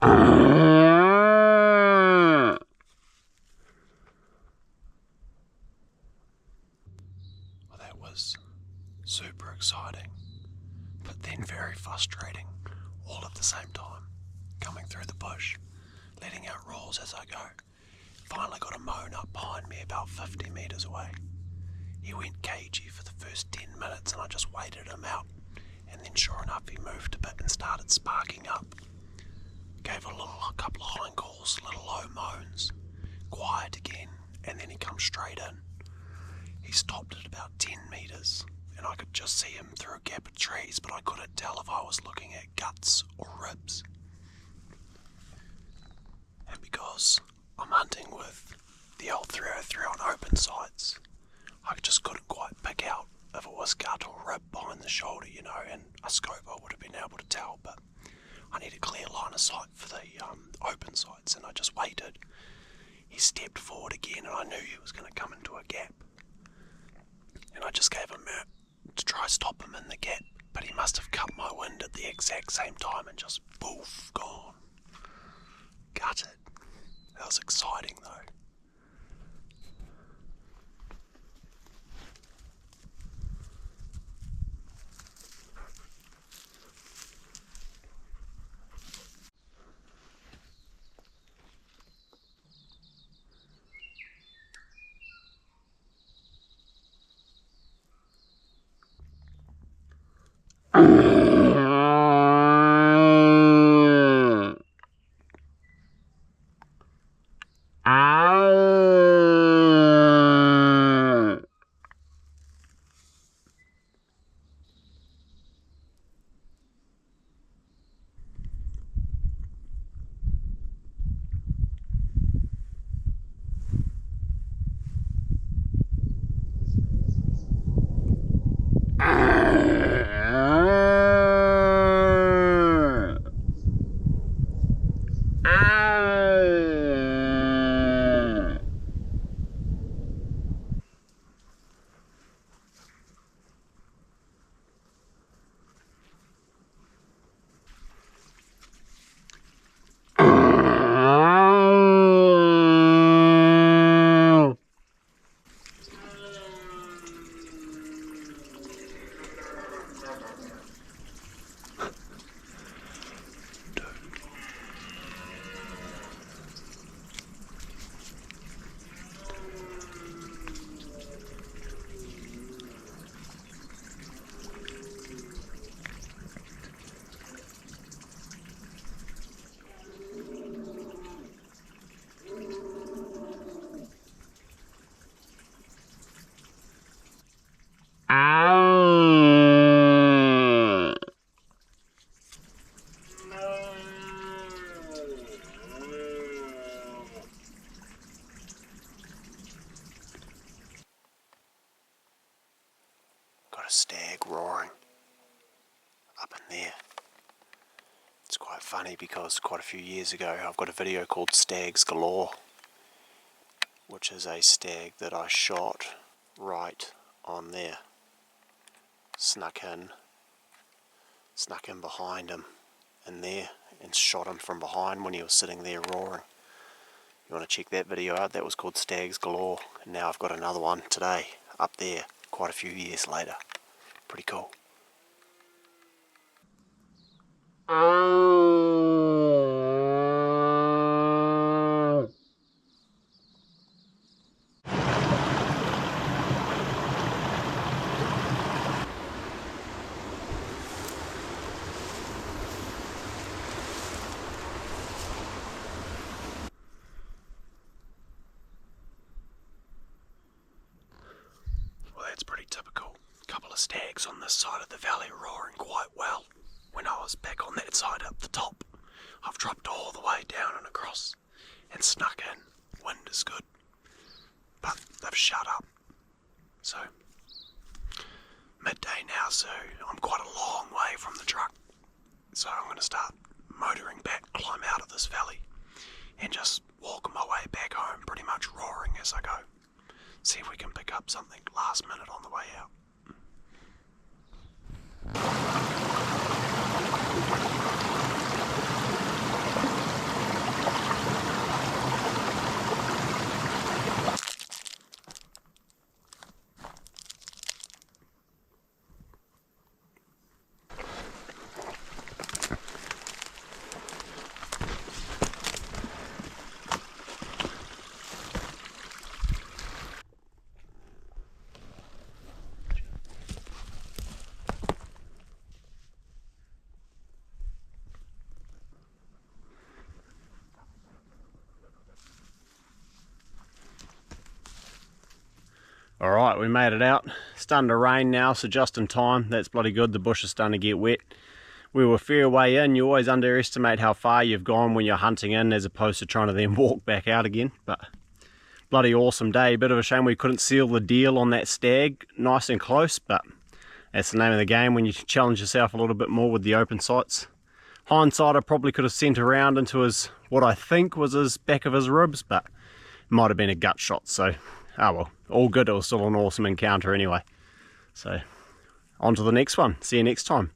Well, that was super exciting, but then very frustrating all at the same time. Coming through the bush, letting out roars as I go. Finally got a moan up behind me about 50 metres away. He went cagey for the first 10 minutes and I just waited him out, and then sure enough he moved a bit and started sparking up. Gave a couple of hind calls, little low moans, quiet again, and then he come straight in. He stopped at about 10 metres and I could just see him through a gap of trees, but I couldn't tell if I was looking at guts or ribs. And because I'm hunting with the old 303 on open sights, I just couldn't quite pick out if it was gut or rib behind the shoulder, and a scope I would have been able to tell, but I need a clear line of sight for the open sights, and I just waited. He stepped forward again and I knew he was going to come into a gap, and I just gave him to try stop him in the gap, but he must have cut my wind at the exact same time and just poof, gone. Gutted. That was exciting though. Got a stag roaring up in there. It's quite funny because quite a few years ago I've got a video called Stags Galore, which is a stag that I shot right on there. Snuck in behind him in there and shot him from behind when he was sitting there roaring. You want to check that video out? That was called Stags Galore. And now I've got another one today up there quite a few years later. Pretty cool. Well, that's pretty typical. Couple of stags on this side of the valley roaring quite well. When I was back on that side up the top, I've dropped all the way down and across and snuck in. Wind is good, but they've shut up. So, midday now, so I'm quite a long way from the truck. So I'm going to start motoring back, climb out of this valley, and just walk my way back home, pretty much roaring as I go. See if we can pick up something last minute on the way out. Alright, we made it out. It's starting to rain now, so just in time. That's bloody good. The bush is starting to get wet. We were a fair way in. You always underestimate how far you've gone when you're hunting in as opposed to trying to then walk back out again. But bloody awesome day. Bit of a shame we couldn't seal the deal on that stag nice and close, but that's the name of the game when you challenge yourself a little bit more with the open sights. Hindsight, I probably could have sent a round into his, what I think was his back of his ribs, but it might have been a gut shot, so oh well, all good. It was still an awesome encounter anyway. So on to the next one. See you next time.